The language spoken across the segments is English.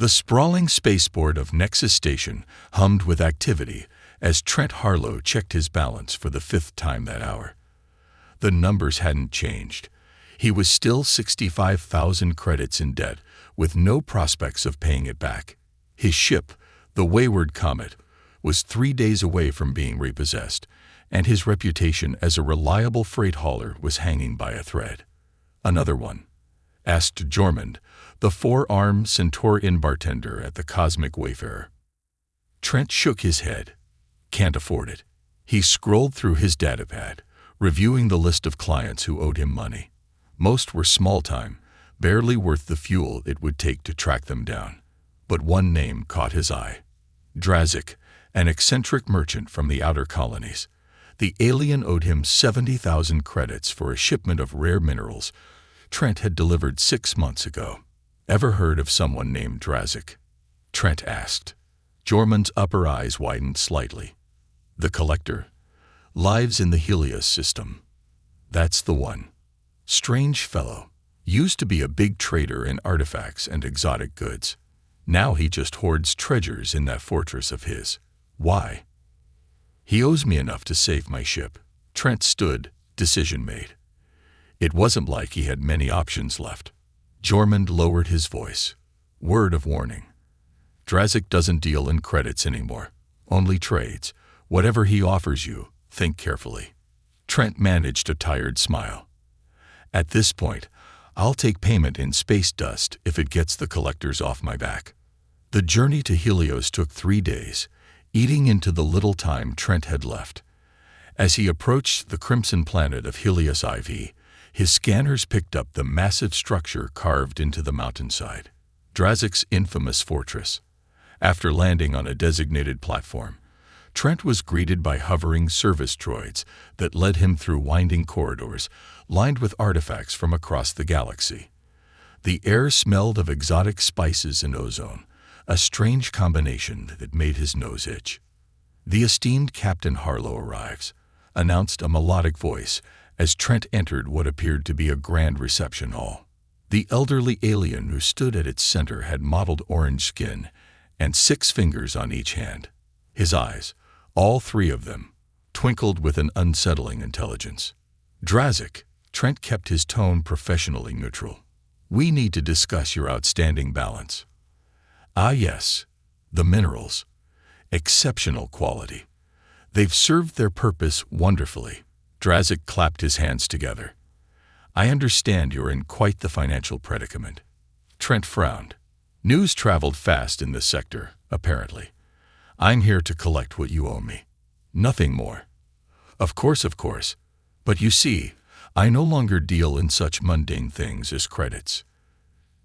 The sprawling spaceport of Nexus Station hummed with activity as Trent Harlow checked his balance for the fifth time that hour. The numbers hadn't changed. He was still 65,000 credits in debt, with no prospects of paying it back. His ship, the Wayward Comet, was 3 days away from being repossessed, and his reputation as a reliable freight hauler was hanging by a thread. "Another one?" asked Jormund, the four-armed Centaurian bartender at the Cosmic Wayfarer. Trent shook his head. "Can't afford it." He scrolled through his datapad, reviewing the list of clients who owed him money. Most were small-time, barely worth the fuel it would take to track them down. But one name caught his eye. Drazik, an eccentric merchant from the outer colonies. The alien owed him 70,000 credits for a shipment of rare minerals Trent had delivered 6 months ago. "Ever heard of someone named Drazik?" Trent asked. Jormund's upper eyes widened slightly. "The Collector. Lives in the Helios system." "That's the one. Strange fellow. Used to be a big trader in artifacts and exotic goods. Now he just hoards treasures in that fortress of his. Why?" "He owes me enough to save my ship." Trent stood, decision made. It wasn't like he had many options left. Jormund lowered his voice. "Word of warning. Drazik doesn't deal in credits anymore. Only trades. Whatever he offers you, think carefully." Trent managed a tired smile. "At this point, I'll take payment in space dust if it gets the Collectors off my back." The journey to Helios took 3 days, eating into the little time Trent had left. As he approached the crimson planet of Helios IV, his scanners picked up the massive structure carved into the mountainside. Drazik's infamous fortress. After landing on a designated platform, Trent was greeted by hovering service droids that led him through winding corridors lined with artifacts from across the galaxy. The air smelled of exotic spices and ozone, a strange combination that made his nose itch. "The esteemed Captain Harlow arrives," announced a melodic voice as Trent entered what appeared to be a grand reception hall. The elderly alien who stood at its center had mottled orange skin and 6 fingers on each hand. His eyes, all 3 of them, twinkled with an unsettling intelligence. "Drazik," Trent kept his tone professionally neutral. "We need to discuss your outstanding balance." "Ah yes, the minerals. Exceptional quality. They've served their purpose wonderfully." Drazik clapped his hands together. "I understand you're in quite the financial predicament." Trent frowned. "News traveled fast in this sector, apparently. I'm here to collect what you owe me. Nothing more." Of course. But you see, I no longer deal in such mundane things as credits."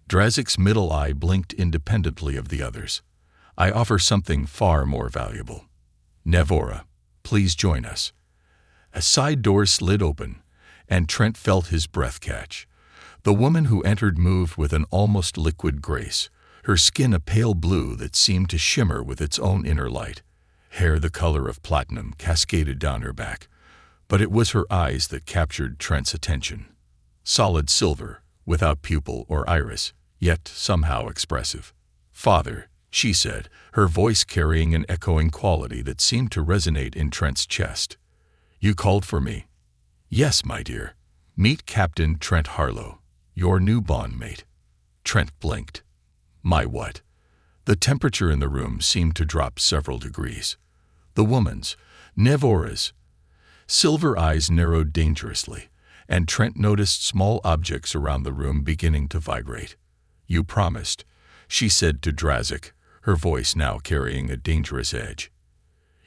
Drazik's middle eye blinked independently of the others. "I offer something far more valuable. Nevora, please join us." A side door slid open, and Trent felt his breath catch. The woman who entered moved with an almost liquid grace, her skin a pale blue that seemed to shimmer with its own inner light. Hair the color of platinum cascaded down her back, but it was her eyes that captured Trent's attention. Solid silver, without pupil or iris, yet somehow expressive. "Father," she said, her voice carrying an echoing quality that seemed to resonate in Trent's chest. "You called for me?" "Yes, my dear. Meet Captain Trent Harlow, your new bondmate." Trent blinked. "My what?" The temperature in the room seemed to drop several degrees. The woman's, Nevora's, silver eyes narrowed dangerously, and Trent noticed small objects around the room beginning to vibrate. "You promised," she said to Drazik, her voice now carrying a dangerous edge.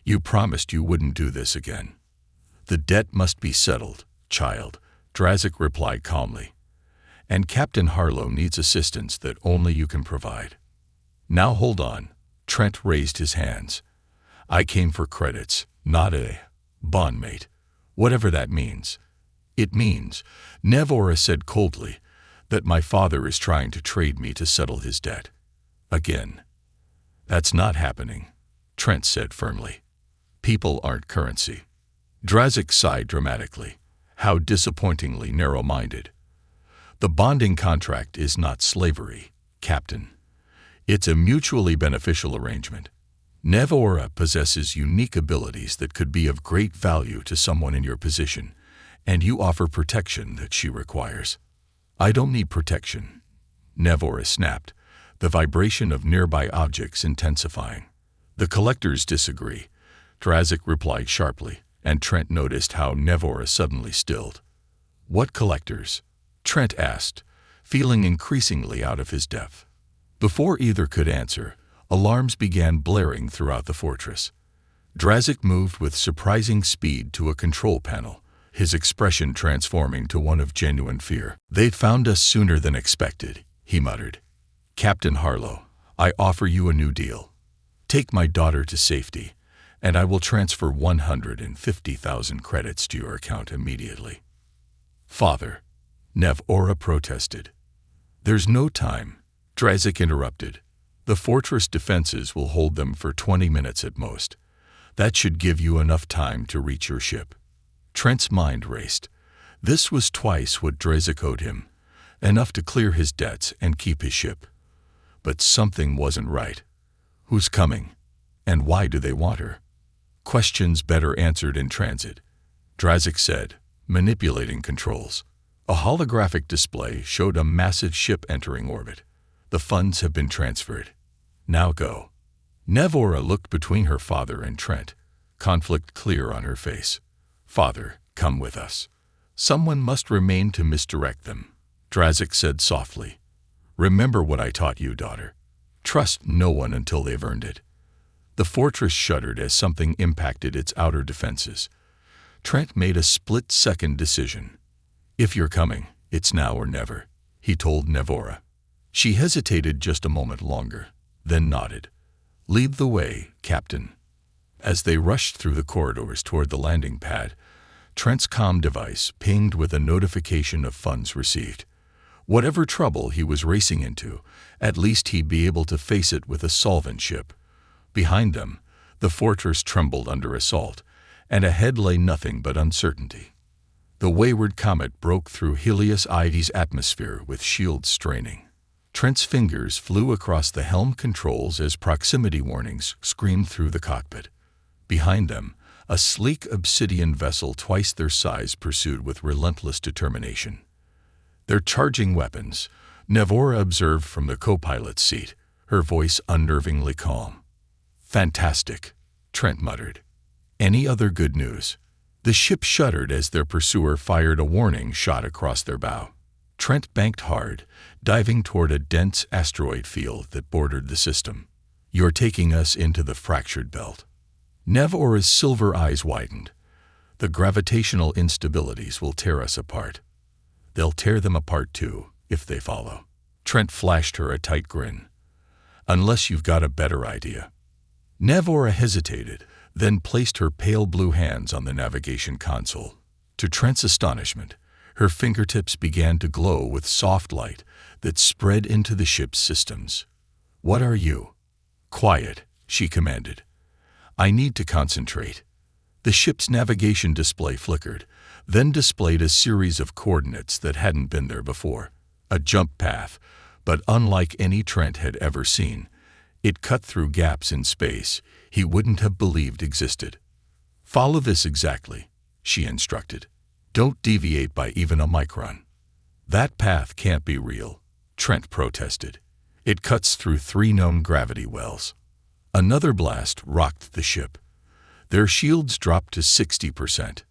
"You promised you wouldn't do this again." "The debt must be settled, child," Drazik replied calmly. "And Captain Harlow needs assistance that only you can provide." "Now hold on." Trent raised his hands. "I came for credits, not a bondmate, whatever that means." "It means," Nevora said coldly, "that my father is trying to trade me to settle his debt. Again." "That's not happening," Trent said firmly. "People aren't currency." Drazik sighed dramatically. How disappointingly narrow-minded. "The bonding contract is not slavery, Captain. It's a mutually beneficial arrangement. Nevora possesses unique abilities that could be of great value to someone in your position, and you offer protection that she requires. I don't need protection, Nevora snapped, the vibration of nearby objects intensifying. The collectors disagree, Drazik replied sharply, and Trent noticed how Nevora suddenly stilled. What collectors? Trent asked, feeling increasingly out of his depth. Before either could answer, alarms began blaring throughout the fortress. Drazik moved with surprising speed to a control panel, his expression transforming to one of genuine fear. They'd found us sooner than expected, he muttered. Captain Harlow, I offer you a new deal. Take my daughter to safety, and I will transfer 150,000 credits to your account immediately. Father, Nevora protested. There's no time, Drazik interrupted. The fortress defenses will hold them for 20 minutes at most. That should give you enough time to reach your ship. Trent's mind raced. This was twice what Drazik owed him, enough to clear his debts and keep his ship. But something wasn't right. Who's coming? And why do they want her? Questions better answered in transit, Drazik said, manipulating controls. A holographic display showed a massive ship entering orbit. The funds have been transferred. Now go. Nevora looked between her father and Trent, conflict clear on her face. Father, come with us. Someone must remain to misdirect them, Drazik said softly. Remember what I taught you, daughter. Trust no one until they've earned it. The fortress shuddered as something impacted its outer defenses. Trent made a split-second decision. If you're coming, it's now or never, he told Nevora. She hesitated just a moment longer, then nodded. Lead the way, Captain. As they rushed through the corridors toward the landing pad, Trent's comm device pinged with a notification of funds received. Whatever trouble he was racing into, at least he'd be able to face it with a solvent ship. Behind them, the fortress trembled under assault, and ahead lay nothing but uncertainty. The wayward comet broke through Helios Ides' atmosphere with shields straining. Trent's fingers flew across the helm controls as proximity warnings screamed through the cockpit. Behind them, a sleek obsidian vessel twice their size pursued with relentless determination. They're charging weapons, Nevora observed from the co-pilot's seat, her voice unnervingly calm. Fantastic, Trent muttered. Any other good news? The ship shuddered as their pursuer fired a warning shot across their bow. Trent banked hard, diving toward a dense asteroid field that bordered the system. You're taking us into the fractured belt. Nevora's silver eyes widened. The gravitational instabilities will tear us apart. They'll tear them apart too, if they follow. Trent flashed her a tight grin. Unless you've got a better idea. Nevora hesitated, then placed her pale blue hands on the navigation console. To Trent's astonishment, her fingertips began to glow with soft light that spread into the ship's systems. What are you? Quiet, she commanded. I need to concentrate. The ship's navigation display flickered, then displayed a series of coordinates that hadn't been there before. A jump path, but unlike any Trent had ever seen. It cut through gaps in space he wouldn't have believed existed. Follow this exactly, she instructed. Don't deviate by even a micron. That path can't be real, Trent protested. It cuts through 3 known gravity wells. Another blast rocked the ship. Their shields dropped to 60%.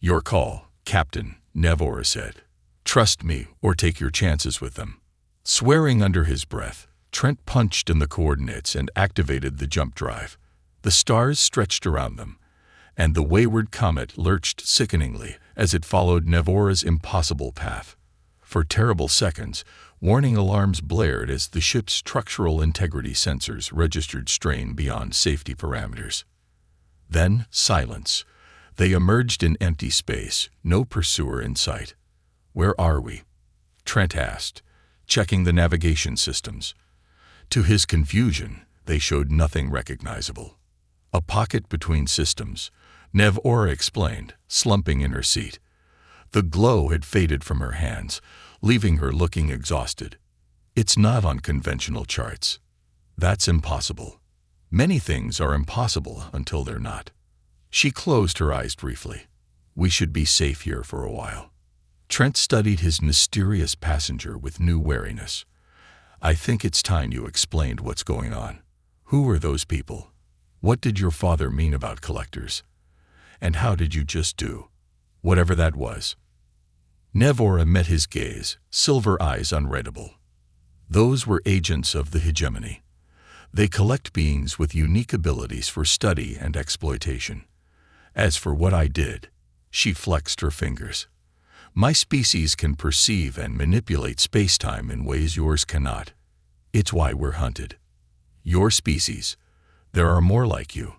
Your call, Captain, Nevora said. Trust me or take your chances with them. Swearing under his breath, Trent punched in the coordinates and activated the jump drive. The stars stretched around them, and the wayward comet lurched sickeningly as it followed Nevora's impossible path. For terrible seconds, warning alarms blared as the ship's structural integrity sensors registered strain beyond safety parameters. Then, silence. They emerged in empty space, no pursuer in sight. Where are we? Trent asked, checking the navigation systems. To his confusion, they showed nothing recognizable. A pocket between systems, Nevora explained, slumping in her seat. The glow had faded from her hands, leaving her looking exhausted. It's not on conventional charts. That's impossible. Many things are impossible until they're not. She closed her eyes briefly. We should be safe here for a while. Trent studied his mysterious passenger with new wariness. I think it's time you explained what's going on. Who were those people? What did your father mean about collectors? And how did you just do whatever that was? Nevora met his gaze, silver eyes unreadable. Those were agents of the hegemony. They collect beings with unique abilities for study and exploitation. As for what I did, she flexed her fingers. My species can perceive and manipulate space-time in ways yours cannot. It's why we're hunted. Your species. There are more like you.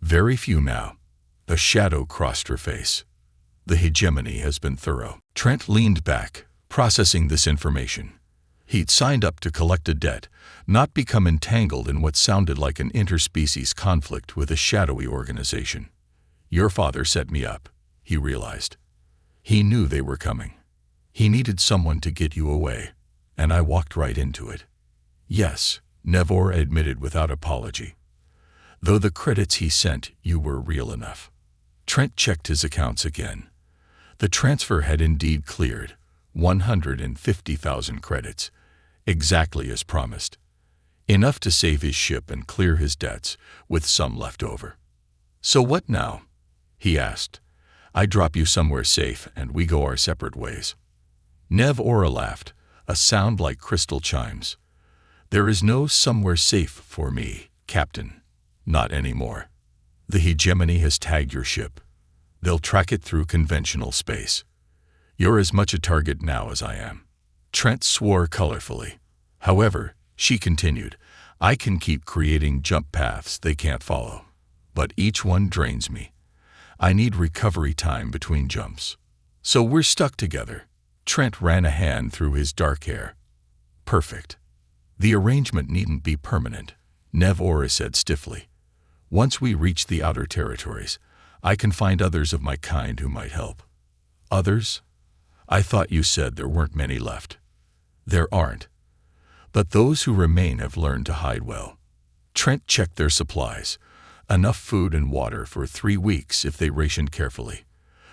Very few now. A shadow crossed her face. The hegemony has been thorough. Trent leaned back, processing this information. He'd signed up to collect a debt, not become entangled in what sounded like an interspecies conflict with a shadowy organization. Your father set me up, he realized. He knew they were coming. He needed someone to get you away, and I walked right into it. Yes, Nevora admitted without apology. Though the credits he sent you were real enough. Trent checked his accounts again. The transfer had indeed cleared, 150,000 credits, exactly as promised. Enough to save his ship and clear his debts, with some left over. So what now? He asked. I drop you somewhere safe and we go our separate ways. Nevora laughed, a sound like crystal chimes. There is no somewhere safe for me, Captain. Not anymore. The hegemony has tagged your ship. They'll track it through conventional space. You're as much a target now as I am. Trent swore colorfully. However, she continued, I can keep creating jump paths they can't follow. But each one drains me. I need recovery time between jumps. So we're stuck together. Trent ran a hand through his dark hair. Perfect. The arrangement needn't be permanent, Nevora said stiffly. Once we reach the outer territories, I can find others of my kind who might help. Others? I thought you said there weren't many left. There aren't. But those who remain have learned to hide well. Trent checked their supplies. Enough food and water for 3 weeks if they rationed carefully.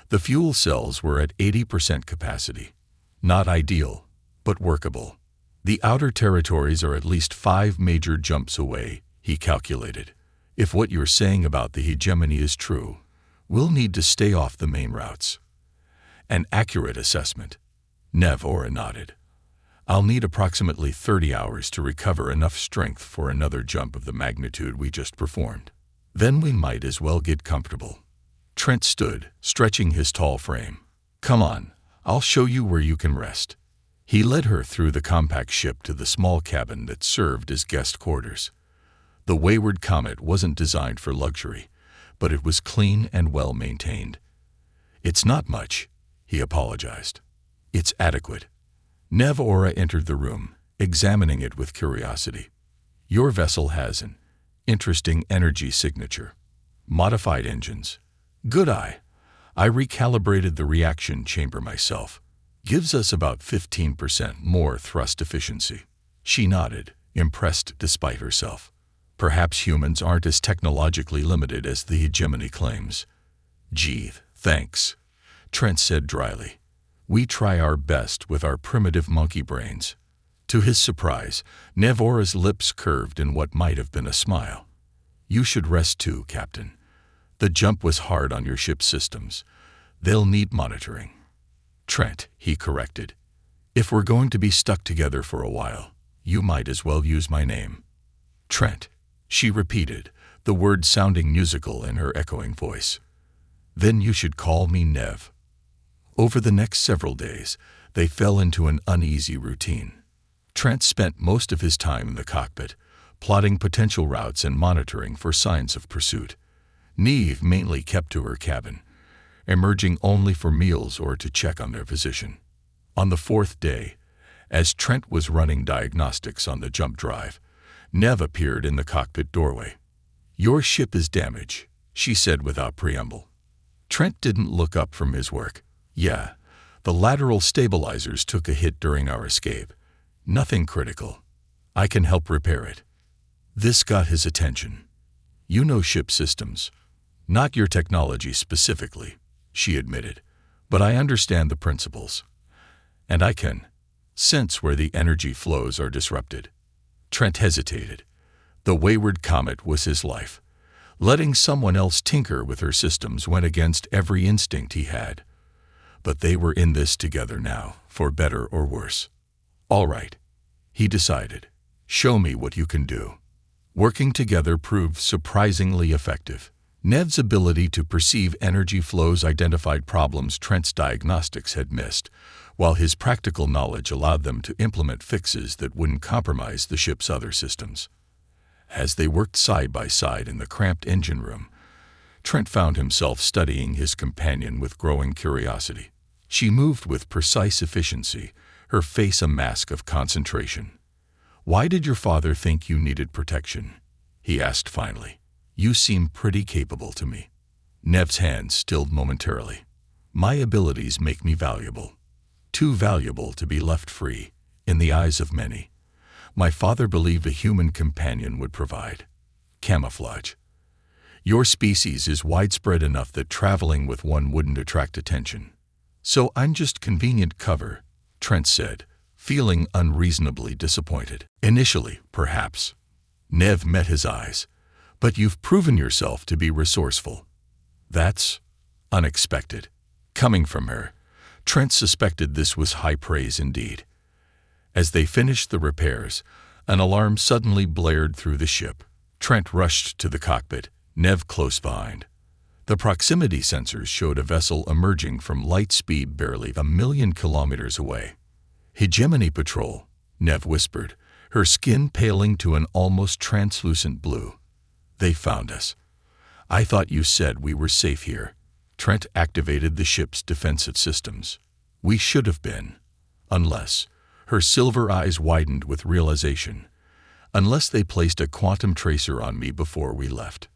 The fuel cells were at 80% capacity. Not ideal, but workable. The outer territories are at least 5 major jumps away, he calculated. If what you're saying about the hegemony is true, we'll need to stay off the main routes. An accurate assessment. Nevora nodded. I'll need approximately 30 hours to recover enough strength for another jump of the magnitude we just performed. Then we might as well get comfortable. Trent stood, stretching his tall frame. Come on, I'll show you where you can rest. He led her through the compact ship to the small cabin that served as guest quarters. The wayward comet wasn't designed for luxury, but it was clean and well maintained. It's not much, he apologized. It's adequate. Nevora entered the room, examining it with curiosity. Your vessel has an interesting energy signature. Modified engines. Good eye. I recalibrated the reaction chamber myself. Gives us about 15% more thrust efficiency. She nodded, impressed despite herself. Perhaps humans aren't as technologically limited as the hegemony claims. Gee, thanks, Trent said dryly. We try our best with our primitive monkey brains. To his surprise, Nevora's lips curved in what might have been a smile. You should rest too, Captain. The jump was hard on your ship's systems. They'll need monitoring. Trent, he corrected. If we're going to be stuck together for a while, you might as well use my name. Trent, she repeated, the word sounding musical in her echoing voice. Then you should call me Nev. Over the next several days, they fell into an uneasy routine. Trent spent most of his time in the cockpit, plotting potential routes and monitoring for signs of pursuit. Neve mainly kept to her cabin, emerging only for meals or to check on their position. On the 4th day, as Trent was running diagnostics on the jump drive, Nev appeared in the cockpit doorway. Your ship is damaged, she said without preamble. Trent didn't look up from his work. Yeah, the lateral stabilizers took a hit during our escape. Nothing critical. I can help repair it. This got his attention. "You know ship systems. Not your technology specifically," she admitted, "but I understand the principles. And I can sense where the energy flows are disrupted." Trent hesitated. The wayward comet was his life. Letting someone else tinker with her systems went against every instinct he had. But they were in this together now, for better or worse. "All right," he decided. "Show me what you can do." Working together proved surprisingly effective. Nev's ability to perceive energy flows identified problems Trent's diagnostics had missed, while his practical knowledge allowed them to implement fixes that wouldn't compromise the ship's other systems. As they worked side by side in the cramped engine room, Trent found himself studying his companion with growing curiosity. She moved with precise efficiency, her face a mask of concentration. "Why did your father think you needed protection?" he asked finally. "You seem pretty capable to me." Nev's hands stilled momentarily. "My abilities make me valuable. Too valuable to be left free, in the eyes of many. My father believed a human companion would provide camouflage. Your species is widespread enough that traveling with one wouldn't attract attention. So I'm just convenient cover," Trent said, feeling unreasonably disappointed. "Initially, perhaps." Nev met his eyes. "But you've proven yourself to be resourceful." "That's unexpected." Coming from her, Trent suspected this was high praise indeed. As they finished the repairs, an alarm suddenly blared through the ship. Trent rushed to the cockpit, Nev close behind. The proximity sensors showed a vessel emerging from light speed barely 1,000,000 kilometers away. "Hegemony Patrol," Nev whispered, her skin paling to an almost translucent blue. "They found us. I thought you said we were safe here." Trent activated the ship's defensive systems. "We should have been. Unless..." Her silver eyes widened with realization. "Unless they placed a quantum tracer on me before we left."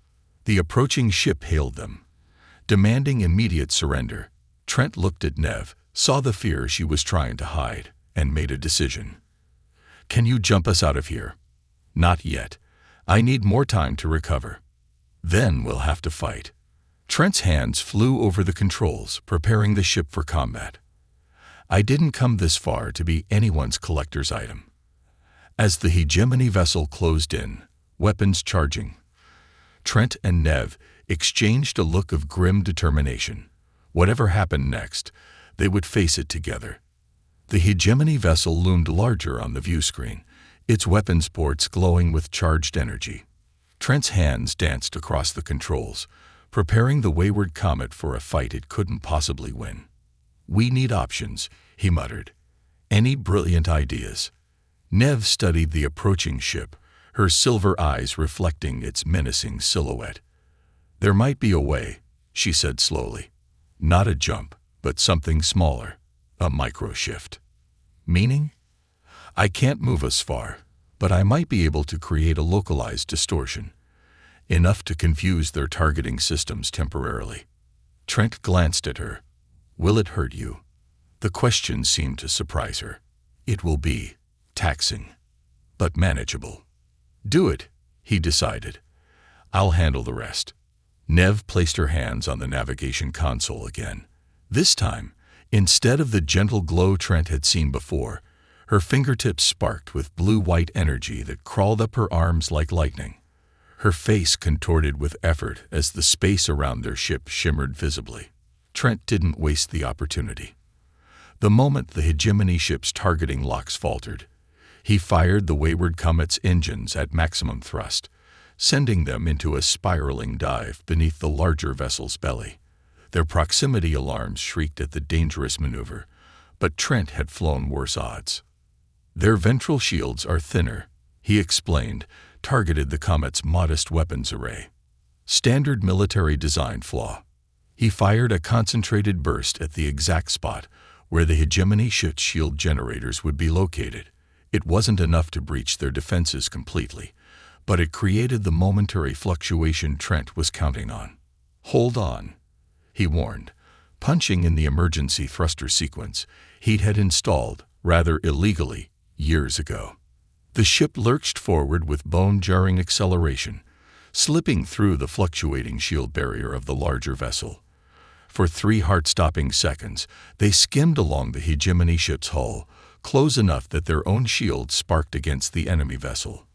The approaching ship hailed them, demanding immediate surrender. Trent looked at Nev, saw the fear she was trying to hide, and made a decision. "Can you jump us out of here?" "Not yet. I need more time to recover. Then we'll have to fight." Trent's hands flew over the controls, preparing the ship for combat. "I didn't come this far to be anyone's collector's item." As the hegemony vessel closed in, weapons charging, Trent and Nev exchanged a look of grim determination. Whatever happened next, they would face it together. The hegemony vessel loomed larger on the view screen, its weapons ports glowing with charged energy. Trent's hands danced across the controls, preparing the wayward comet for a fight it couldn't possibly win. "We need options," he muttered. "Any brilliant ideas?" Nev studied the approaching ship, her silver eyes reflecting its menacing silhouette. "There might be a way," she said slowly. "Not a jump, but something smaller. A micro-shift." "Meaning?" "I can't move us far, but I might be able to create a localized distortion. Enough to confuse their targeting systems temporarily." Trent glanced at her. "Will it hurt you?" The question seemed to surprise her. "It will be taxing, but manageable." "Do it," he decided. "I'll handle the rest." Nev placed her hands on the navigation console again. This time, instead of the gentle glow Trent had seen before, her fingertips sparked with blue-white energy that crawled up her arms like lightning. Her face contorted with effort as the space around their ship shimmered visibly. Trent didn't waste the opportunity. The moment the hegemony ship's targeting locks faltered, he fired the wayward comet's engines at maximum thrust, sending them into a spiraling dive beneath the larger vessel's belly. Their proximity alarms shrieked at the dangerous maneuver, but Trent had flown worse odds. "Their ventral shields are thinner," he explained, targeted the comet's modest weapons array. "Standard military design flaw." He fired a concentrated burst at the exact spot where the hegemony ship's shield generators would be located. It wasn't enough to breach their defenses completely, but it created the momentary fluctuation Trent was counting on. "Hold on," he warned, punching in the emergency thruster sequence he had installed, rather illegally, years ago. The ship lurched forward with bone-jarring acceleration, slipping through the fluctuating shield barrier of the larger vessel. For 3 heart-stopping seconds, they skimmed along the hegemony ship's hull, close enough that their own shields sparked against the enemy vessel.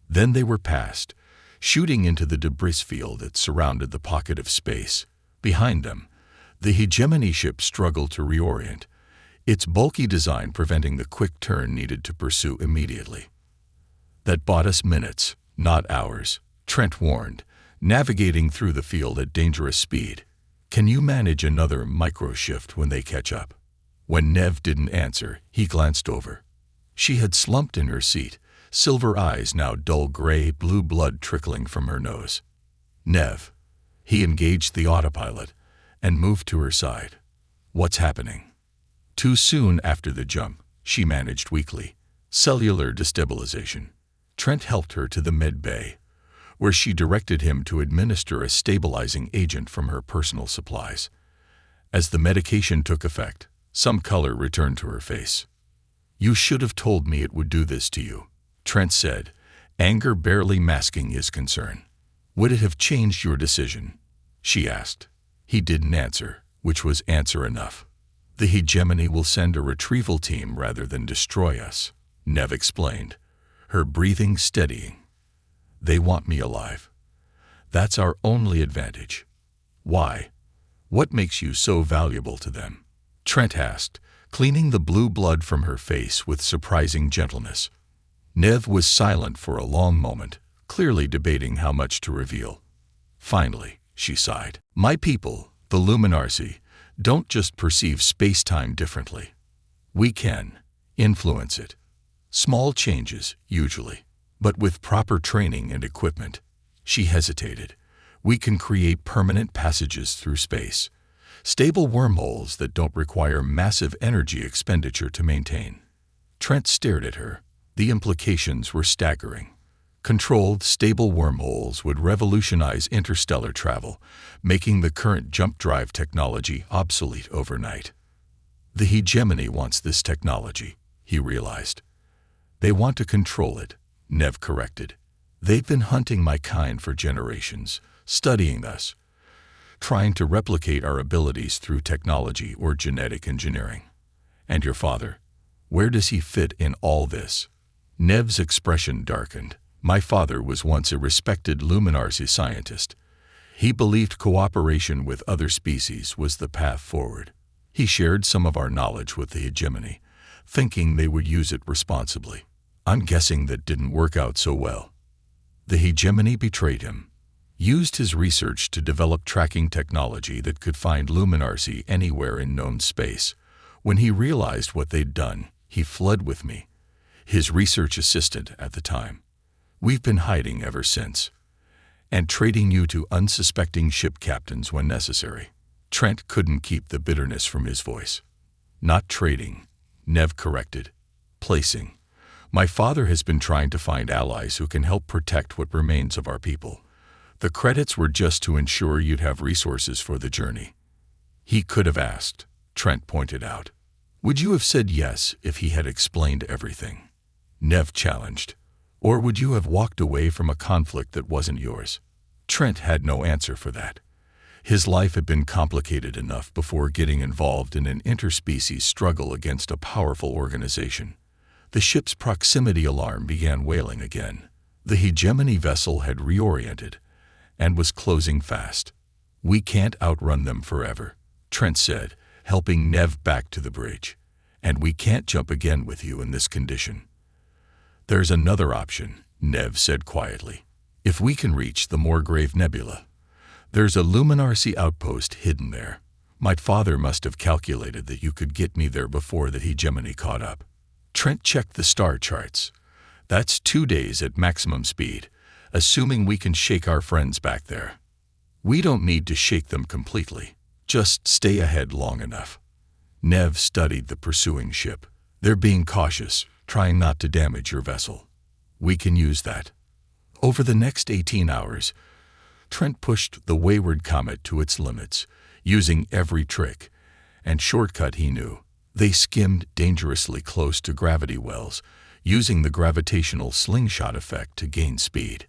Then they were past, shooting into the debris field that surrounded the pocket of space. Behind them, the hegemony ship struggled to reorient, its bulky design preventing the quick turn needed to pursue immediately. That bought us minutes, not hours, Trent warned, navigating through the field at dangerous speed. Can you manage another micro-shift when they catch up? When Nev didn't answer, he glanced over. She had slumped in her seat, silver eyes now dull gray, blue blood trickling from her nose. Nev. He engaged the autopilot and moved to her side. What's happening? Too soon after the jump, she managed weakly. Cellular destabilization. Trent helped her to the med bay, where she directed him to administer a stabilizing agent from her personal supplies. As the medication took effect, some color returned to her face. You should have told me it would do this to you, Trent said, anger barely masking his concern. Would it have changed your decision? She asked. He didn't answer, which was answer enough. The hegemony will send a retrieval team rather than destroy us, Nev explained, her breathing steadying. They want me alive. That's our only advantage. Why? What makes you so valuable to them? Trent asked, cleaning the blue blood from her face with surprising gentleness. Nev was silent for a long moment, clearly debating how much to reveal. Finally, she sighed. My people, the Luminarcy, don't just perceive space-time differently. We can influence it. Small changes, usually, but with proper training and equipment. She hesitated. We can create permanent passages through space, stable wormholes that don't require massive energy expenditure to maintain. Trent stared at her. The implications were staggering. Controlled, stable wormholes would revolutionize interstellar travel, making the current jump drive technology obsolete overnight. The hegemony wants this technology, he realized. They want to control it, Nev corrected. They've been hunting my kind for generations, studying us, trying to replicate our abilities through technology or genetic engineering. And your father? Where does he fit in all this? Nev's expression darkened. My father was once a respected Luminarcy scientist. He believed cooperation with other species was the path forward. He shared some of our knowledge with the hegemony, thinking they would use it responsibly. I'm guessing that didn't work out so well. The hegemony betrayed him, used his research to develop tracking technology that could find Luminarcy anywhere in known space. When he realized what they'd done, he fled with me, his research assistant at the time. We've been hiding ever since, and trading you to unsuspecting ship captains when necessary. Trent couldn't keep the bitterness from his voice. Not trading, Nev corrected. Placing. My father has been trying to find allies who can help protect what remains of our people. The credits were just to ensure you'd have resources for the journey. He could have asked, Trent pointed out. Would you have said yes if he had explained everything? Nev challenged. Or would you have walked away from a conflict that wasn't yours? Trent had no answer for that. His life had been complicated enough before getting involved in an interspecies struggle against a powerful organization. The ship's proximity alarm began wailing again. The hegemony vessel had reoriented and was closing fast. We can't outrun them forever, Trent said, helping Nev back to the bridge. And we can't jump again with you in this condition. There's another option, Nev said quietly. If we can reach the Morgrave Nebula, there's a Luminarcy outpost hidden there. My father must have calculated that you could get me there before the hegemony caught up. Trent checked the star charts. That's 2 days at maximum speed, assuming we can shake our friends back there. We don't need to shake them completely. Just stay ahead long enough. Nev studied the pursuing ship. They're being cautious, trying not to damage your vessel. We can use that. Over the next 18 hours, Trent pushed the wayward comet to its limits, using every trick and shortcut he knew. They skimmed dangerously close to gravity wells, using the gravitational slingshot effect to gain speed.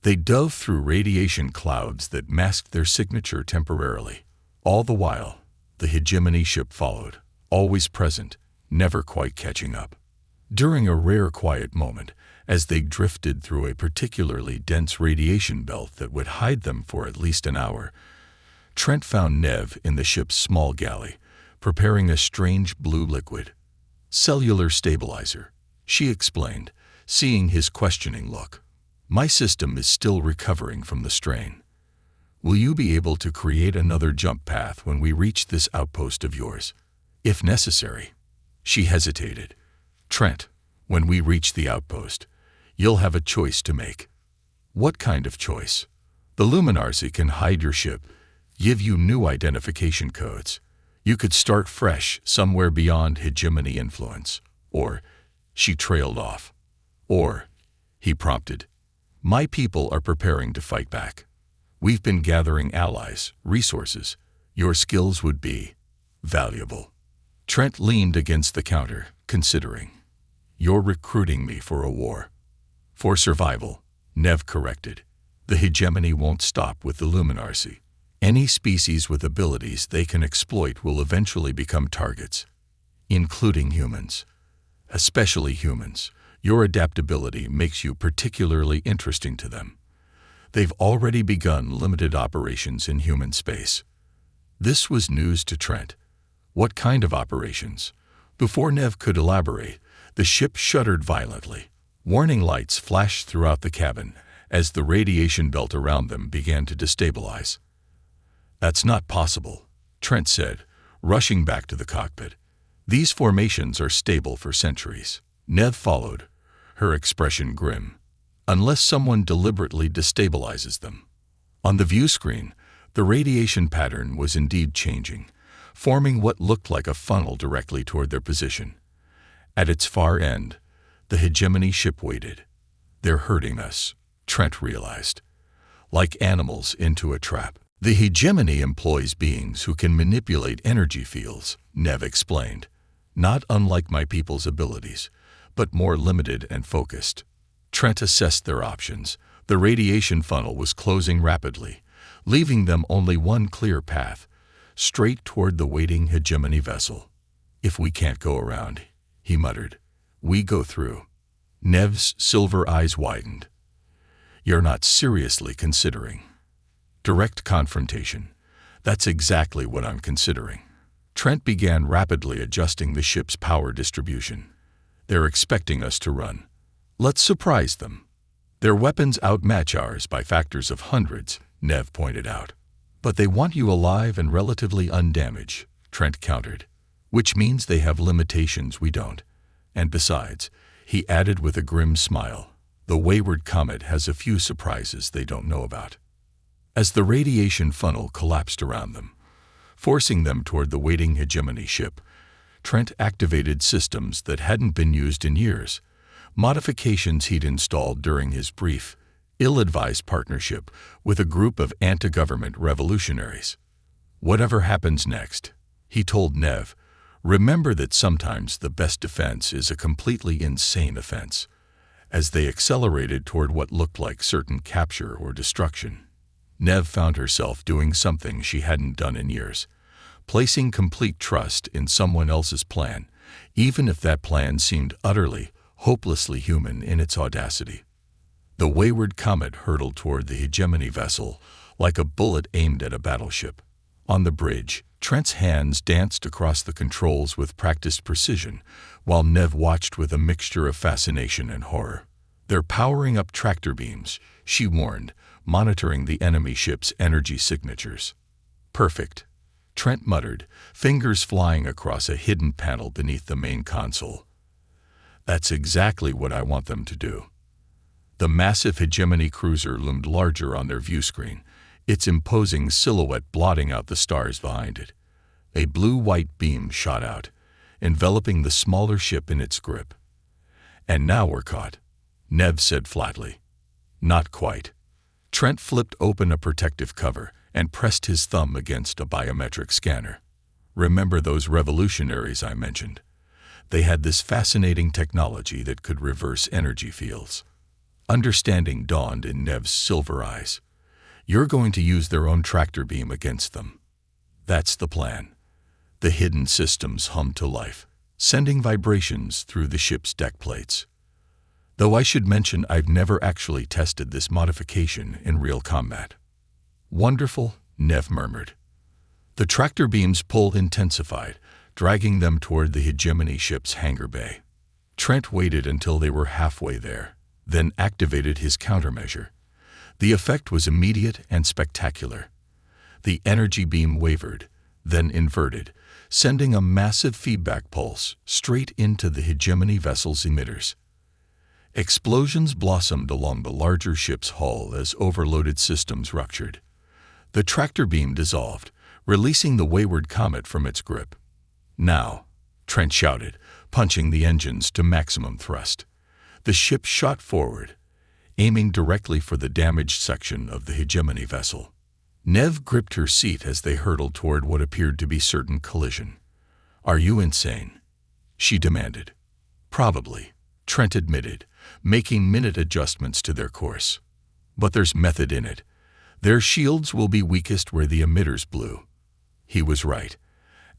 They dove through radiation clouds that masked their signature temporarily. All the while, the hegemony ship followed, always present, never quite catching up. During a rare quiet moment, as they drifted through a particularly dense radiation belt that would hide them for at least an hour, Trent found Nev in the ship's small galley, preparing a strange blue liquid. "Cellular stabilizer," she explained, seeing his questioning look. "My system is still recovering from the strain. Will you be able to create another jump path when we reach this outpost of yours? If necessary." She hesitated. "Trent, when we reach the outpost, you'll have a choice to make." "What kind of choice?" "The Luminarcy can hide your ship, give you new identification codes. You could start fresh somewhere beyond hegemony influence. Or," she trailed off. "Or," he prompted, "my people are preparing to fight back. We've been gathering allies, resources. Your skills would be valuable." Trent leaned against the counter, considering. "You're recruiting me for a war." "For survival," Nev corrected. "The hegemony won't stop with the Luminarcy. Any species with abilities they can exploit will eventually become targets, including humans. Especially humans. Your adaptability makes you particularly interesting to them. They've already begun limited operations in human space." This was news to Trent. What kind of operations? Before Nev could elaborate, the ship shuddered violently. Warning lights flashed throughout the cabin as the radiation belt around them began to destabilize. "That's not possible," Trent said, rushing back to the cockpit. "These formations are stable for centuries." Nev followed, her expression grim. "Unless someone deliberately destabilizes them." On the view screen, the radiation pattern was indeed changing, forming what looked like a funnel directly toward their position. At its far end, the hegemony ship waited. "They're hurting us," Trent realized. "Like animals into a trap." "The hegemony employs beings who can manipulate energy fields," Nev explained. "Not unlike my people's abilities, but more limited and focused." Trent assessed their options. The radiation funnel was closing rapidly, leaving them only one clear path, straight toward the waiting hegemony vessel. "If we can't go around," he muttered, "we go through." Nev's silver eyes widened. "You're not seriously considering direct confrontation?" "That's exactly what I'm considering." Trent began rapidly adjusting the ship's power distribution. "They're expecting us to run. Let's surprise them." "Their weapons outmatch ours by factors of hundreds," Nev pointed out. "But they want you alive and relatively undamaged," Trent countered. "Which means they have limitations we don't. And besides," he added with a grim smile, "the wayward comet has a few surprises they don't know about." As the radiation funnel collapsed around them, forcing them toward the waiting hegemony ship, Trent activated systems that hadn't been used in years, modifications he'd installed during his brief, ill-advised partnership with a group of anti-government revolutionaries. "Whatever happens next," he told Nev, "remember that sometimes the best defense is a completely insane offense." As they accelerated toward what looked like certain capture or destruction, Nev found herself doing something she hadn't done in years, placing complete trust in someone else's plan, even if that plan seemed utterly, hopelessly human in its audacity. The wayward comet hurtled toward the hegemony vessel like a bullet aimed at a battleship. On the bridge, Trent's hands danced across the controls with practiced precision, while Nev watched with a mixture of fascination and horror. "They're powering up tractor beams," she warned, monitoring the enemy ship's energy signatures. "Perfect," Trent muttered, fingers flying across a hidden panel beneath the main console. "That's exactly what I want them to do." The massive hegemony cruiser loomed larger on their view screen, its imposing silhouette blotting out the stars behind it. A blue-white beam shot out, enveloping the smaller ship in its grip. "And now we're caught," Nev said flatly. "Not quite." Trent flipped open a protective cover and pressed his thumb against a biometric scanner. "Remember those revolutionaries I mentioned? They had this fascinating technology that could reverse energy fields. Understanding dawned in Nev's silver eyes. You're going to use their own tractor beam against them. That's the plan. The hidden systems hummed to life, sending vibrations through the ship's deck plates. Though I should mention I've never actually tested this modification in real combat. Wonderful, Nev murmured. The tractor beam's pull intensified, dragging them toward the hegemony ship's hangar bay. Trent waited until they were halfway there, then activated his countermeasure. The effect was immediate and spectacular. The energy beam wavered, then inverted, sending a massive feedback pulse straight into the hegemony vessel's emitters. Explosions blossomed along the larger ship's hull as overloaded systems ruptured. The tractor beam dissolved, releasing the wayward comet from its grip. Now, Trent shouted, punching the engines to maximum thrust. The ship shot forward, aiming directly for the damaged section of the hegemony vessel. Nev gripped her seat as they hurtled toward what appeared to be certain collision. "Are you insane?" she demanded. "Probably," Trent admitted, making minute adjustments to their course. "But there's method in it. Their shields will be weakest where the emitters blew." He was right.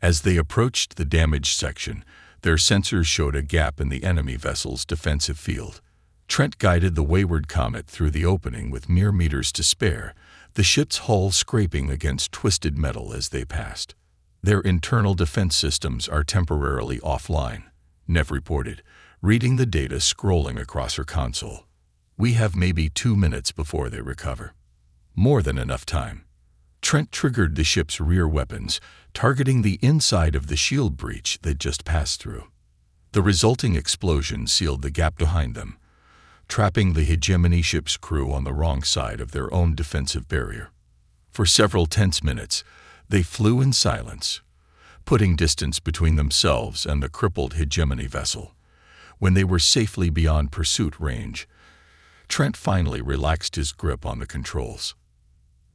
As they approached the damaged section, their sensors showed a gap in the enemy vessel's defensive field. Trent guided the wayward comet through the opening with mere meters to spare, the ship's hull scraping against twisted metal as they passed. "Their internal defense systems are temporarily offline," Nev reported, reading the data scrolling across her console. "We have maybe 2 minutes before they recover." More than enough time. Trent triggered the ship's rear weapons, targeting the inside of the shield breach they'd just passed through. The resulting explosion sealed the gap behind them, trapping the hegemony ship's crew on the wrong side of their own defensive barrier. For several tense minutes, they flew in silence, putting distance between themselves and the crippled hegemony vessel. When they were safely beyond pursuit range, Trent finally relaxed his grip on the controls.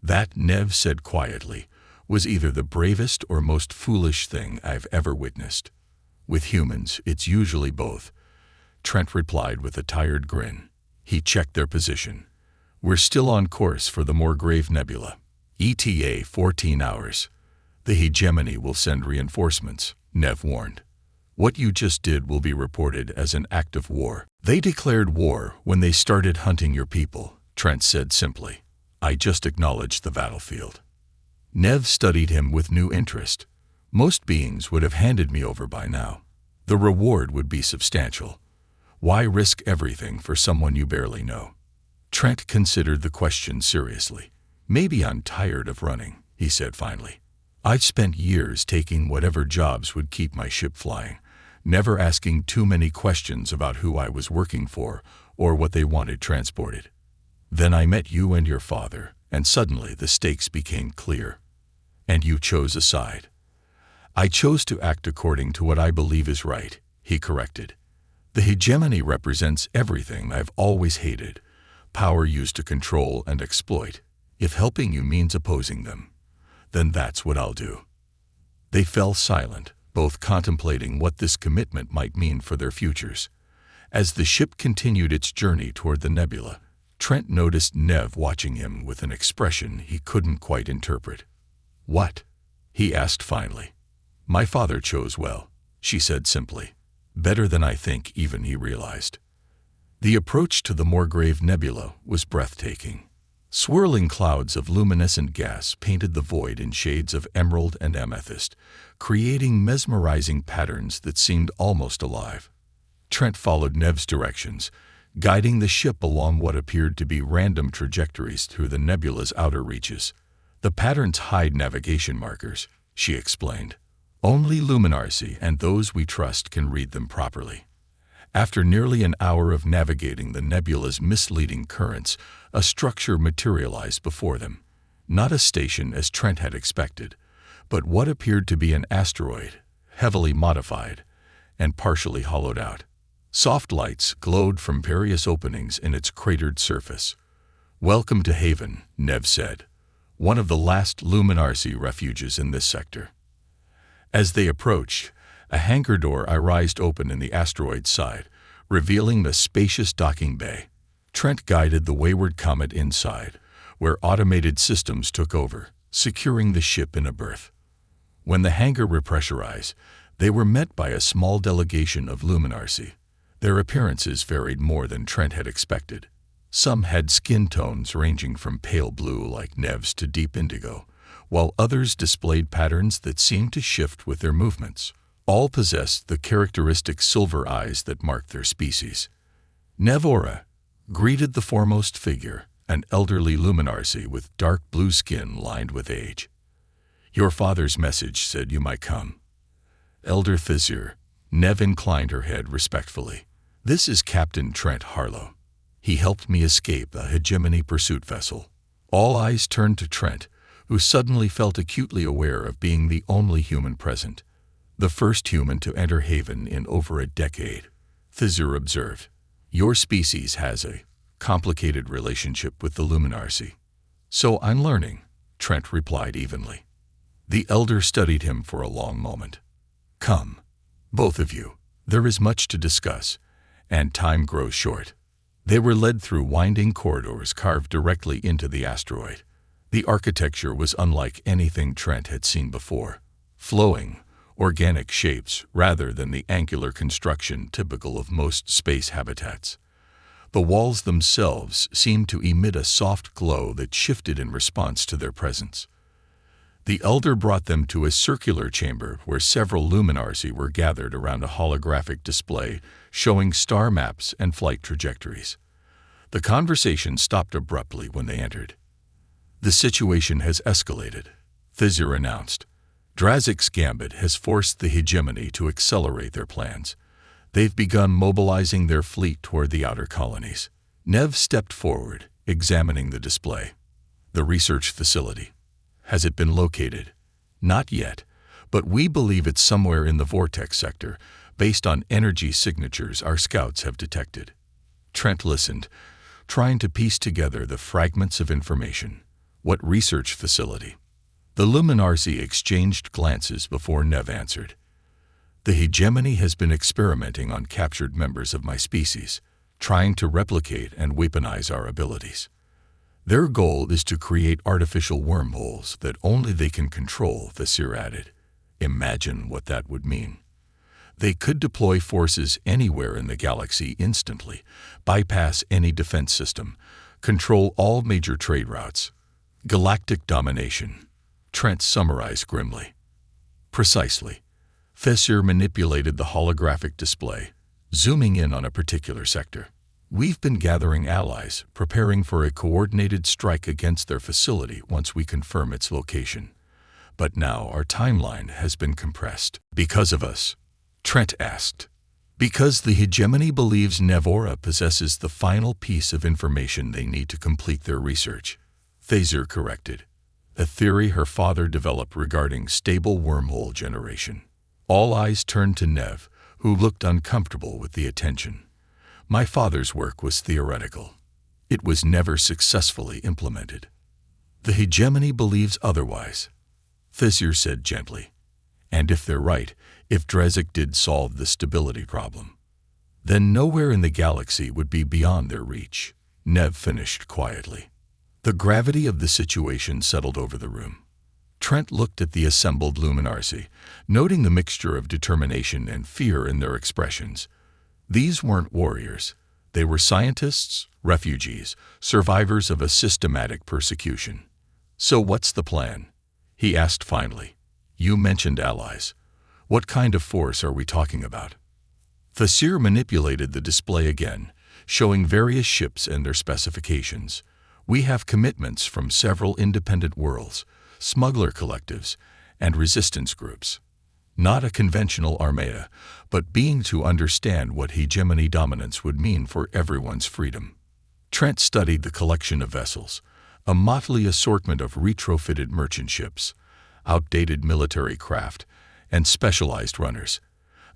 "That," Nev said quietly, "was either the bravest or most foolish thing I've ever witnessed. With humans, it's usually both," Trent replied with a tired grin. He checked their position. "We're still on course for the Morgrave Nebula. ETA 14 hours. The hegemony will send reinforcements," Nev warned. "What you just did will be reported as an act of war." "They declared war when they started hunting your people," Trent said simply. "I just acknowledged the battlefield." Nev studied him with new interest. "Most beings would have handed me over by now. The reward would be substantial. Why risk everything for someone you barely know?" Trent considered the question seriously. "Maybe I'm tired of running," he said finally. "I've spent years taking whatever jobs would keep my ship flying, never asking too many questions about who I was working for or what they wanted transported. Then I met you and your father, and suddenly the stakes became clear. And you chose a side." "I chose to act according to what I believe is right," he corrected. "The hegemony represents everything I've always hated, power used to control and exploit. If helping you means opposing them, then that's what I'll do." They fell silent, both contemplating what this commitment might mean for their futures. As the ship continued its journey toward the nebula, Trent noticed Nev watching him with an expression he couldn't quite interpret. "What?" he asked finally. "My father chose well," she said simply. "Better than I think even he realized." The approach to the Morgrave Nebula was breathtaking. Swirling clouds of luminescent gas painted the void in shades of emerald and amethyst, creating mesmerizing patterns that seemed almost alive. Trent followed Nev's directions, guiding the ship along what appeared to be random trajectories through the nebula's outer reaches. "The patterns hide navigation markers," she explained. "Only Luminarcy and those we trust can read them properly." After nearly an hour of navigating the nebula's misleading currents, a structure materialized before them. Not a station as Trent had expected, but what appeared to be an asteroid, heavily modified and partially hollowed out. Soft lights glowed from various openings in its cratered surface. "Welcome to Haven," Nev said, "one of the last Luminarcy refuges in this sector." As they approached, A hangar door rised open in the asteroid's side, revealing the spacious docking bay. Trent guided the wayward comet inside, where automated systems took over, securing the ship in a berth. When the hangar repressurized, they were met by a small delegation of Luminarcy. Their appearances varied more than Trent had expected. Some had skin tones ranging from pale blue like Nev's to deep indigo, while others displayed patterns that seemed to shift with their movements. All possessed the characteristic silver eyes that marked their species. Nevora greeted the foremost figure, an elderly Luminarcy with dark blue skin lined with age. "Your father's message said you might come." Elder Thizir, Nev inclined her head respectfully. "This is Captain Trent Harlow. He helped me escape a hegemony pursuit vessel." All eyes turned to Trent, who suddenly felt acutely aware of being the only human present. The first human to enter Haven in over a decade. Thizir observed, "Your species has a complicated relationship with the Luminarcy." "So I'm learning," Trent replied evenly. The elder studied him for a long moment. "Come, both of you. There is much to discuss, and time grows short." They were led through winding corridors carved directly into the asteroid. The architecture was unlike anything Trent had seen before. Flowing, organic shapes rather than the angular construction typical of most space habitats. The walls themselves seemed to emit a soft glow that shifted in response to their presence. The elder brought them to a circular chamber where several Luminarcy were gathered around a holographic display showing star maps and flight trajectories. The conversation stopped abruptly when they entered. "The situation has escalated," Thizir announced. "Drazik's gambit has forced the hegemony to accelerate their plans. They've begun mobilizing their fleet toward the outer colonies." Nev stepped forward, examining the display. "The research facility. Has it been located?" "Not yet, but we believe it's somewhere in the vortex sector, based on energy signatures our scouts have detected." Trent listened, trying to piece together the fragments of information. "What research facility?" The Luminarcy exchanged glances before Nev answered. "The hegemony has been experimenting on captured members of my species, trying to replicate and weaponize our abilities. Their goal is to create artificial wormholes that only they can control," Thizir added. "Imagine what that would mean. They could deploy forces anywhere in the galaxy instantly, bypass any defense system, control all major trade routes. Galactic domination," Trent summarized grimly. "Precisely." Thizir manipulated the holographic display, zooming in on a particular sector. "We've been gathering allies, preparing for a coordinated strike against their facility once we confirm its location. But now our timeline has been compressed." "Because of us?" Trent asked. "Because the hegemony believes Nevora possesses the final piece of information they need to complete their research," Thizir corrected. "A theory her father developed regarding stable wormhole generation." All eyes turned to Nev, who looked uncomfortable with the attention. "My father's work was theoretical. It was never successfully implemented." "The hegemony believes otherwise," Thizir said gently. "And if they're right, if Drazik did solve the stability problem, then nowhere in the galaxy would be beyond their reach," Nev finished quietly. The gravity of the situation settled over the room. Trent looked at the assembled Luminarcy, noting the mixture of determination and fear in their expressions. These weren't warriors. They were scientists, refugees, survivors of a systematic persecution. "So what's the plan?" he asked finally. "You mentioned allies. What kind of force are we talking about?" Thizir manipulated the display again, showing various ships and their specifications. "We have commitments from several independent worlds, smuggler collectives, and resistance groups. Not a conventional armada, but being to understand what hegemony dominance would mean for everyone's freedom." Trent studied the collection of vessels, a motley assortment of retrofitted merchant ships, outdated military craft, and specialized runners.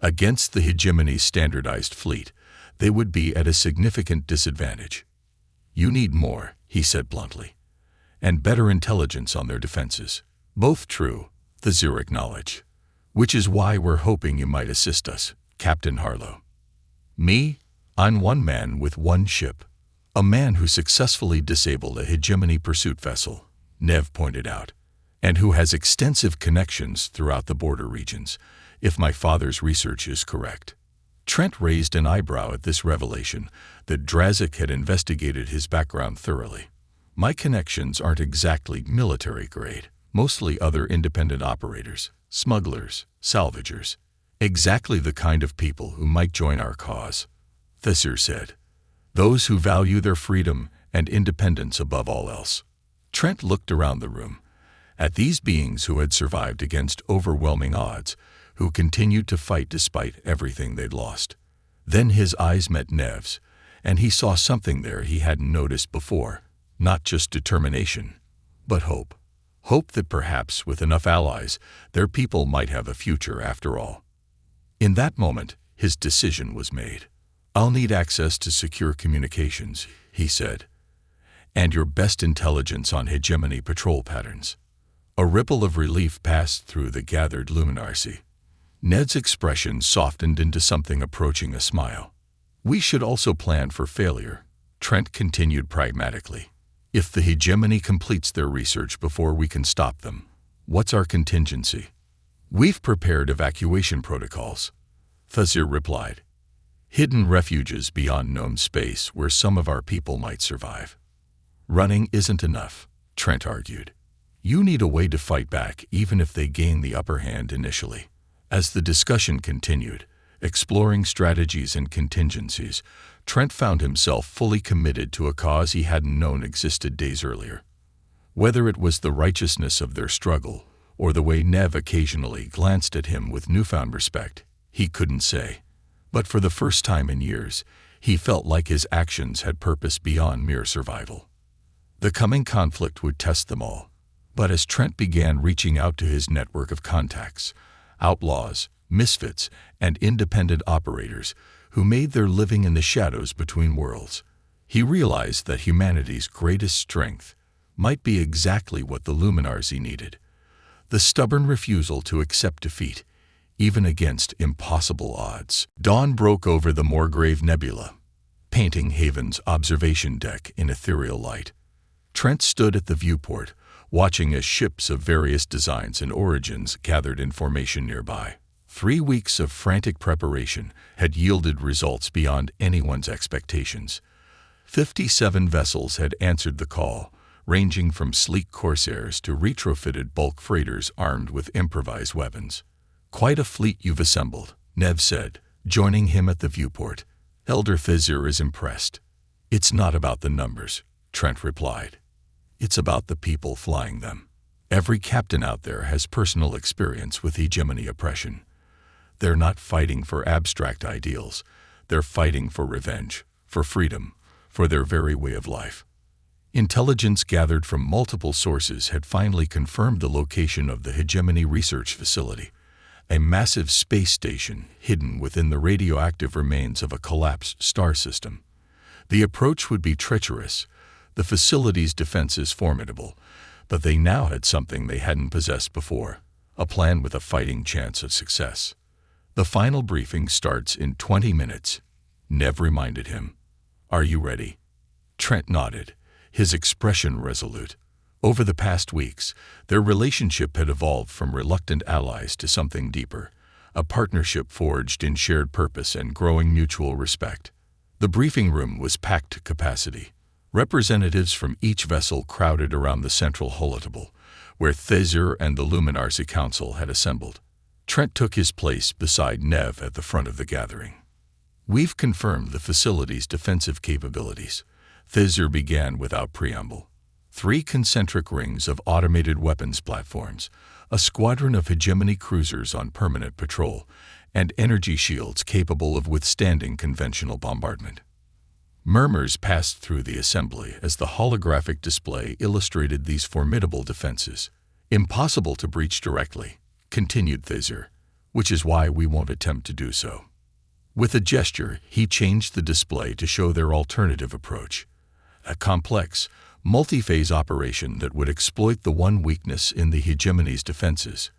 Against the hegemony's standardized fleet, they would be at a significant disadvantage. "You need more," he said bluntly, "and better intelligence on their defenses." "Both true," Thizir acknowledged. Which is why we're hoping you might assist us, Captain Harlow. Me? I'm one man with one ship. A man who successfully disabled a hegemony pursuit vessel, Nev pointed out, and who has extensive connections throughout the border regions, if my father's research is correct. Trent raised an eyebrow at this revelation that Drazik had investigated his background thoroughly. My connections aren't exactly military grade, mostly other independent operators, smugglers, salvagers. Exactly the kind of people who might join our cause, Thesser said. Those who value their freedom and independence above all else. Trent looked around the room, at these beings who had survived against overwhelming odds, who continued to fight despite everything they'd lost. Then his eyes met Nev's, and he saw something there he hadn't noticed before, not just determination, but hope. Hope that perhaps with enough allies, their people might have a future after all. In that moment, his decision was made. I'll need access to secure communications, he said, and your best intelligence on hegemony patrol patterns. A ripple of relief passed through the gathered luminarcy. Ned's expression softened into something approaching a smile. We should also plan for failure, Trent continued pragmatically. If the hegemony completes their research before we can stop them, what's our contingency? We've prepared evacuation protocols, Thesser replied. Hidden refuges beyond known space where some of our people might survive. Running isn't enough, Trent argued. You need a way to fight back even if they gain the upper hand initially. As the discussion continued, exploring strategies and contingencies, Trent found himself fully committed to a cause he hadn't known existed days earlier. Whether it was the righteousness of their struggle or the way Nev occasionally glanced at him with newfound respect, he couldn't say. But for the first time in years, he felt like his actions had purpose beyond mere survival. The coming conflict would test them all. But as Trent began reaching out to his network of contacts, outlaws, misfits, and independent operators who made their living in the shadows between worlds, he realized that humanity's greatest strength might be exactly what the Luminarzi needed: the stubborn refusal to accept defeat, even against impossible odds. Dawn broke over the Morgrave Nebula, painting Haven's observation deck in ethereal light. Trent stood at the viewport, watching as ships of various designs and origins gathered in formation nearby. 3 weeks of frantic preparation had yielded results beyond anyone's expectations. 57 vessels had answered the call, ranging from sleek corsairs to retrofitted bulk freighters armed with improvised weapons. Quite a fleet you've assembled, Nev said, joining him at the viewport. Elder Thesser is impressed. It's not about the numbers, Trent replied. It's about the people flying them. Every captain out there has personal experience with hegemony oppression. They're not fighting for abstract ideals. They're fighting for revenge, for freedom, for their very way of life. Intelligence gathered from multiple sources had finally confirmed the location of the hegemony research facility, a massive space station hidden within the radioactive remains of a collapsed star system. The approach would be treacherous, the facility's defenses formidable, but they now had something they hadn't possessed before, a plan with a fighting chance of success. The final briefing starts in 20 minutes, Nev reminded him. Are you ready? Trent nodded, his expression resolute. Over the past weeks, their relationship had evolved from reluctant allies to something deeper, a partnership forged in shared purpose and growing mutual respect. The briefing room was packed to capacity. Representatives from each vessel crowded around the central holotable, where Thesser and the Luminarzi Council had assembled. Trent took his place beside Nev at the front of the gathering. We've confirmed the facility's defensive capabilities, Thesser began without preamble. 3 concentric rings of automated weapons platforms, a squadron of hegemony cruisers on permanent patrol, and energy shields capable of withstanding conventional bombardment. Murmurs passed through the assembly as the holographic display illustrated these formidable defenses. Impossible to breach directly, continued Thesser, which is why we won't attempt to do so. With a gesture, he changed the display to show their alternative approach, a complex, multi-phase operation that would exploit the one weakness in the hegemony's defenses,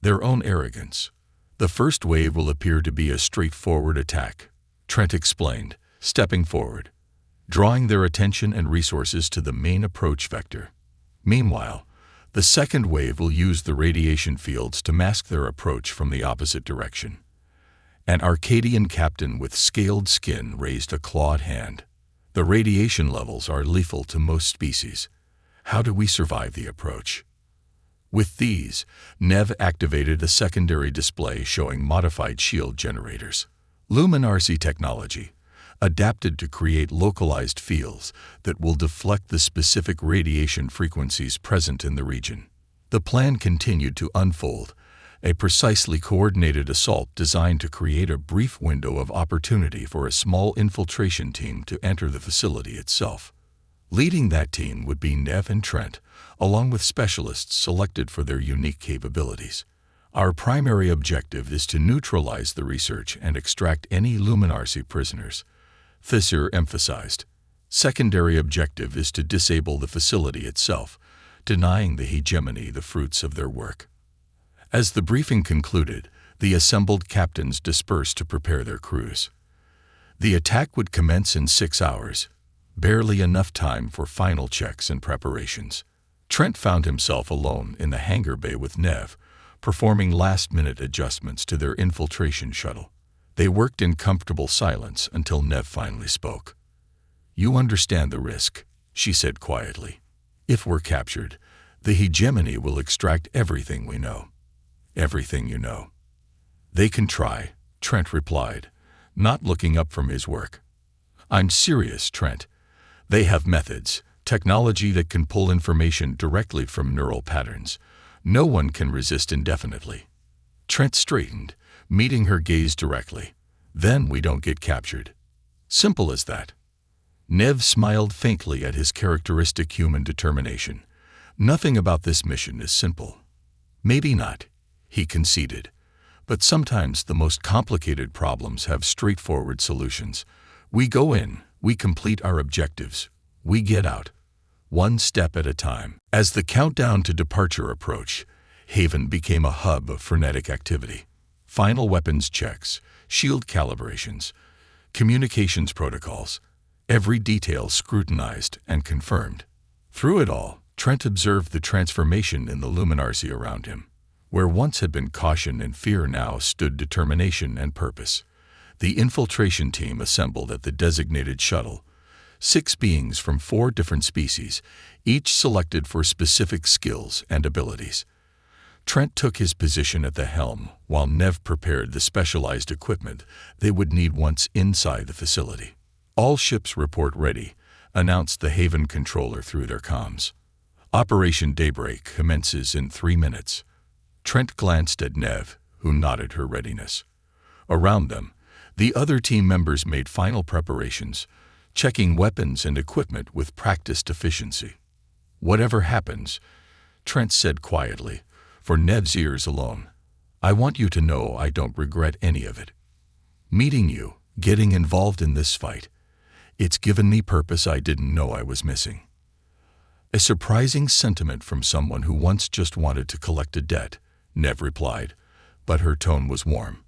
their own arrogance. The first wave will appear to be a straightforward attack, Trent explained, stepping forward, drawing their attention and resources to the main approach vector. Meanwhile, the second wave will use the radiation fields to mask their approach from the opposite direction. An Arcadian captain with scaled skin raised a clawed hand. The radiation levels are lethal to most species. How do we survive the approach? With these, Nev activated a secondary display showing modified shield generators. Luminarcy technology, adapted to create localized fields that will deflect the specific radiation frequencies present in the region. The plan continued to unfold, a precisely coordinated assault designed to create a brief window of opportunity for a small infiltration team to enter the facility itself. Leading that team would be Nev and Trent, along with specialists selected for their unique capabilities. Our primary objective is to neutralize the research and extract any Luminarcy prisoners, Fisher emphasized. Secondary objective is to disable the facility itself, denying the hegemony the fruits of their work. As the briefing concluded, the assembled captains dispersed to prepare their crews. The attack would commence in 6 hours, barely enough time for final checks and preparations. Trent found himself alone in the hangar bay with Nev, performing last-minute adjustments to their infiltration shuttle. They worked in comfortable silence until Nev finally spoke. "You understand the risk," she said quietly. "If we're captured, the hegemony will extract everything we know. Everything you know." "They can try," Trent replied, not looking up from his work. "I'm serious, Trent. They have methods, technology that can pull information directly from neural patterns. No one can resist indefinitely." Trent straightened, meeting her gaze directly. "Then we don't get captured. Simple as that." Nev smiled faintly at his characteristic human determination. "Nothing about this mission is simple." "Maybe not," he conceded. "But sometimes the most complicated problems have straightforward solutions. We go in, we complete our objectives, we get out. One step at a time." As the countdown to departure approached, Haven became a hub of frenetic activity. Final weapons checks, shield calibrations, communications protocols, every detail scrutinized and confirmed. Through it all, Trent observed the transformation in the Luminarcy around him. Where once had been caution and fear now stood determination and purpose. The infiltration team assembled at the designated shuttle, 6 beings from 4 different species, each selected for specific skills and abilities. Trent took his position at the helm while Nev prepared the specialized equipment they would need once inside the facility. "All ships report ready," announced the Haven controller through their comms. "Operation Daybreak commences in 3 minutes." Trent glanced at Nev, who nodded her readiness. Around them, the other team members made final preparations, checking weapons and equipment with practiced efficiency. "Whatever happens," Trent said quietly, for Nev's ears alone, "I want you to know I don't regret any of it. Meeting you, getting involved in this fight, it's given me purpose I didn't know I was missing." "A surprising sentiment from someone who once just wanted to collect a debt," Nev replied, but her tone was warm.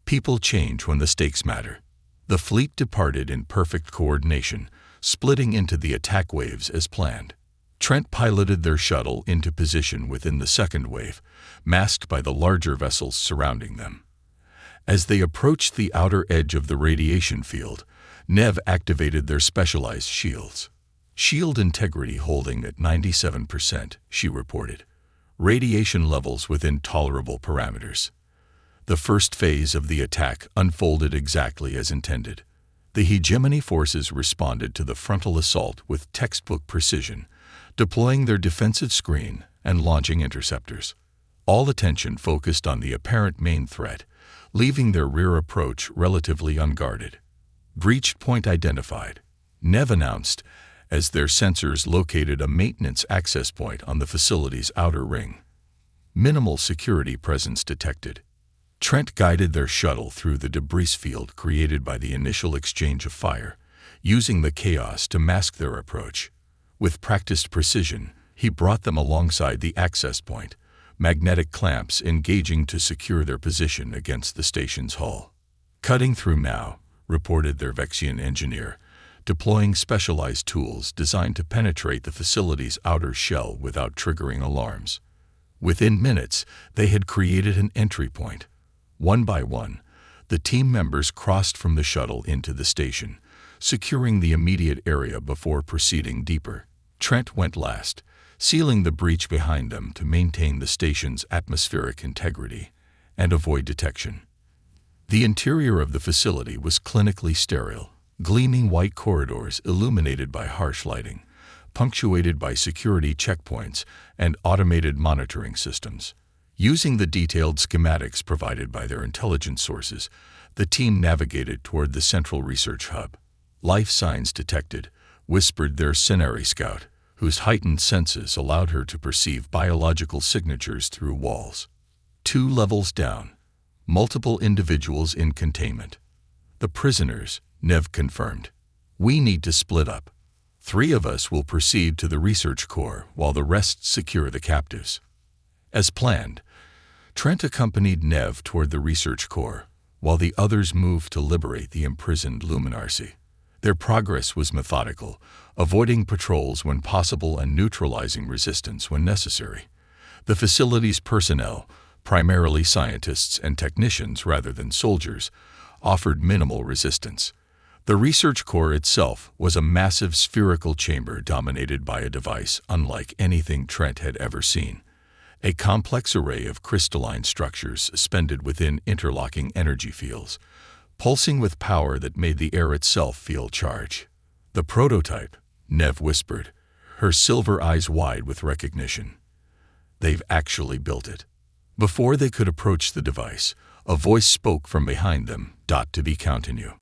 "People change when the stakes matter." The fleet departed in perfect coordination, splitting into the attack waves as planned. Trent piloted their shuttle into position within the second wave, masked by the larger vessels surrounding them. As they approached the outer edge of the radiation field, Nev activated their specialized shields. "Shield integrity holding at 97%, she reported. "Radiation levels within tolerable parameters." The first phase of the attack unfolded exactly as intended. The hegemony forces responded to the frontal assault with textbook precision, deploying their defensive screen and launching interceptors. All attention focused on the apparent main threat, leaving their rear approach relatively unguarded. "Breached point identified," Nev announced, as their sensors located a maintenance access point on the facility's outer ring. "Minimal security presence detected." Trent guided their shuttle through the debris field created by the initial exchange of fire, using the chaos to mask their approach. With practiced precision, he brought them alongside the access point, magnetic clamps engaging to secure their position against the station's hull. "Cutting through now," reported their WebFiction engineer, deploying specialized tools designed to penetrate the facility's outer shell without triggering alarms. Within minutes, they had created an entry point. One by one, the team members crossed from the shuttle into the station, securing the immediate area before proceeding deeper. Trent went last, sealing the breach behind them to maintain the station's atmospheric integrity and avoid detection. The interior of the facility was clinically sterile, gleaming white corridors illuminated by harsh lighting, punctuated by security checkpoints and automated monitoring systems. Using the detailed schematics provided by their intelligence sources, the team navigated toward the central research hub. "Life signs detected," whispered their Scenary scout, whose heightened senses allowed her to perceive biological signatures through walls. 2 levels down, multiple individuals in containment. "The prisoners," Nev confirmed. "We need to split up. 3 of us will proceed to the research core while the rest secure the captives." As planned, Trent accompanied Nev toward the research core, while the others moved to liberate the imprisoned Luminarcy. Their progress was methodical, avoiding patrols when possible and neutralizing resistance when necessary. The facility's personnel, primarily scientists and technicians rather than soldiers, offered minimal resistance. The research core itself was a massive spherical chamber dominated by a device unlike anything Trent had ever seen. A complex array of crystalline structures suspended within interlocking energy fields, pulsing with power that made the air itself feel charged. "The prototype," Nev whispered, her silver eyes wide with recognition. "They've actually built it." Before they could approach the device, a voice spoke from behind them, "To be continued."